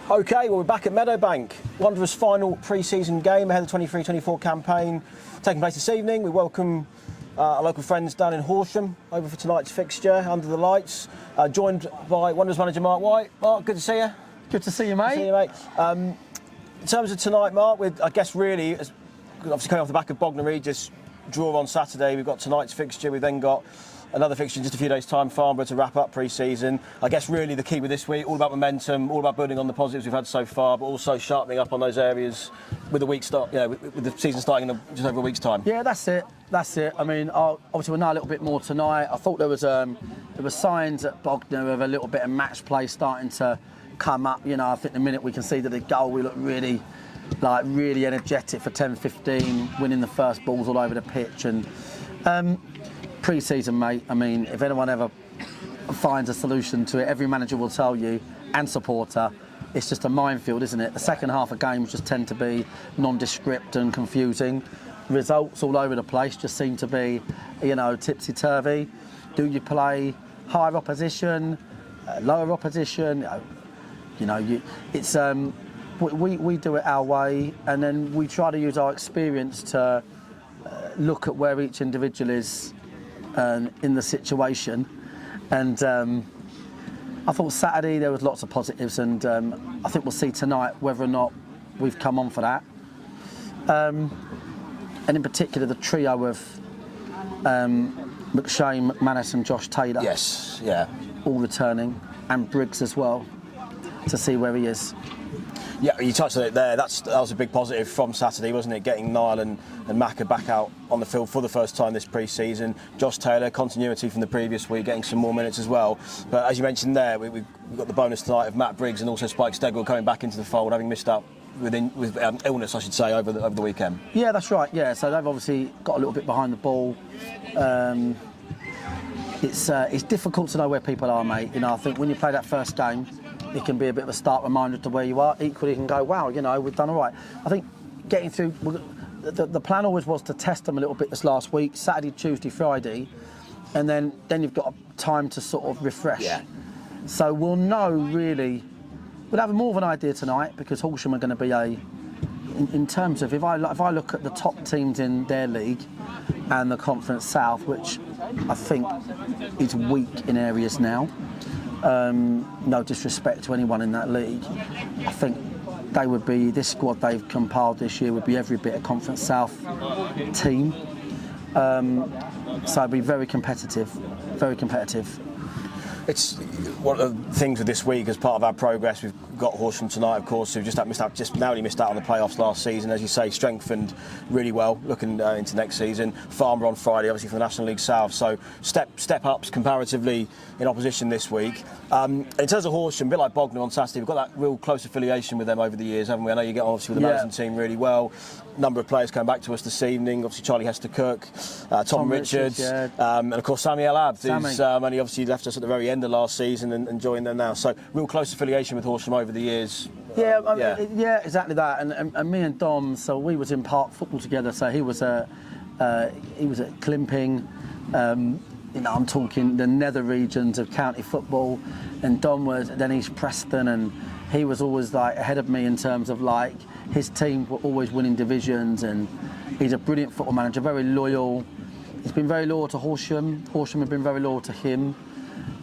Okay, well, we're back at Meadowbank. Wanderers' final pre-season game ahead of the 23-24 campaign taking place this evening. We welcome our local friends down in Horsham over for tonight's fixture under the lights. Joined by Wanderers manager Marc White. Marc, good to see you. Good to see you, mate. Good to see you, mate. In terms of tonight, Marc, I guess really, obviously coming off the back of Bognor Regis draw on Saturday, we've got tonight's fixture. We've then got another fixture in just a few days' time, Farnborough, to wrap up pre-season. I guess really the key with this week, all about momentum, all about building on the positives we've had so far, but also sharpening up on those areas with the week start, with the season starting in just over a week's time. Yeah, that's it. I mean, obviously we'll know a little bit more tonight. I thought there were signs at Bognor of a little bit of match play starting to come up. I think the minute we conceded the goal, we looked really energetic for 10-15, winning the first balls all over the pitch. And pre-season, mate, I mean, if anyone ever finds a solution to it, every manager will tell you, and supporter, it's just a minefield, isn't it? The second half of games just tend to be nondescript and confusing. Results all over the place just seem to be, tipsy-turvy. Do you play higher opposition, lower opposition? We do it our way, and then we try to use our experience to look at where each individual is in the situation. And I thought Saturday there was lots of positives, and I think we'll see tonight whether or not we've come on for that. And in particular, the trio of McShane, McManus and Josh Taylor. Yes, yeah. All returning, and Briggs as well, to see where he is. Yeah, you touched on it there. That was a big positive from Saturday, wasn't it? Getting Niall and Macca back out on the field for the first time this pre-season. Josh Taylor, continuity from the previous week, getting some more minutes as well. But as you mentioned there, we've got the bonus tonight of Matt Briggs and also Spike Stegwell coming back into the fold, having missed out with illness, I should say, over the weekend. Yeah, that's right. Yeah, so they've obviously got a little bit behind the ball. It's difficult to know where people are, mate. I think when you play that first game, it can be a bit of a stark reminder to where you are. Equally, you can go, wow, we've done all right. I think getting through, the plan always was to test them a little bit this last week, Saturday, Tuesday, Friday, and then you've got time to sort of refresh. Yeah. So we'll know really, we'll have more of an idea tonight, because Horsham are going to be in terms of, if I look at the top teams in their league and the Conference South, which I think is weak in areas now, no disrespect to anyone in that league, I think they would be, this squad they've compiled this year would be every bit a Conference South team. So it'd be very competitive, very competitive. It's one of the things with this week, as part of our progress, we've got Horsham tonight, of course, who just narrowly missed out on the playoffs last season. As you say, strengthened really well looking into next season. Farnborough on Friday, obviously, for the National League South. So step-ups comparatively in opposition this week. In terms of Horsham, a bit like Bognor on Saturday, we've got that real close affiliation with them over the years, haven't we? I know you get on, obviously, with the management team really well. Number of players coming back to us this evening. Obviously, Charlie Hester-Cook, Tom Richards, yeah. And of course Samuel Abd, who's only obviously left us at the very end of last season and joined them now. So real close affiliation with Horsham over the years. Yeah, exactly that. And me and Dom, so we was in Park football together. So he was at Climping. I'm talking the nether regions of county football, and Dom was then East Preston, and he was always like ahead of me in terms of like his team were always winning divisions, and he's a brilliant football manager, very loyal. He's been very loyal to Horsham. Horsham have been very loyal to him.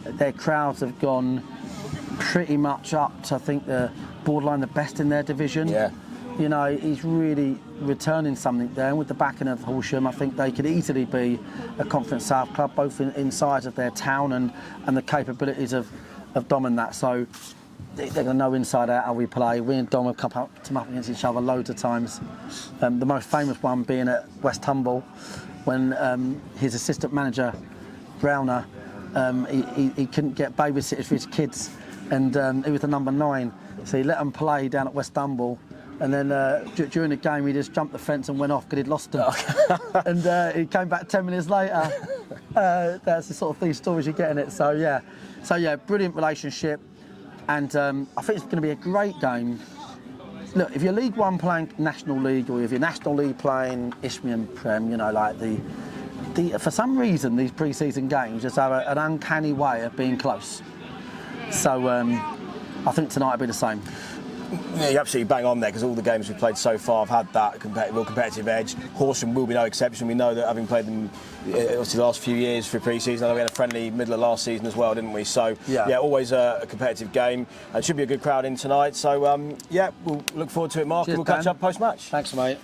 Their crowds have gone pretty much up to, I think, the borderline the best in their division. Yeah. He's really returning something there, and with the backing of Horsham, I think they could easily be a Conference South club, both in size of their town and the capabilities of Dom and that. So they're going to know inside out how we play. We and Dom have come up against each other loads of times. The most famous one being at West Humble, when his assistant manager, Browner, he couldn't get babysitters for his kids, and he was the number 9. So he let them play down at West Humble. And then during the game, he just jumped the fence and went off because he'd lost them. And he came back 10 minutes later. That's the sort of these stories you get in it. So yeah, brilliant relationship. And I think it's going to be a great game. Look, if you're League One playing National League, or if you're National League playing Isthmian Prem, for some reason these pre-season games just have an uncanny way of being close. So I think tonight will be the same. Yeah, you're absolutely bang on there, because all the games we've played so far have had that competitive edge. Horsham will be no exception. We know that, having played them obviously the last few years for pre-season. I know we had a friendly middle of last season as well, didn't we? So yeah, always a competitive game. It should be a good crowd in tonight. So yeah, we'll look forward to it, Mark. Cheers, and we'll catch Dan. up post-match. Thanks, mate.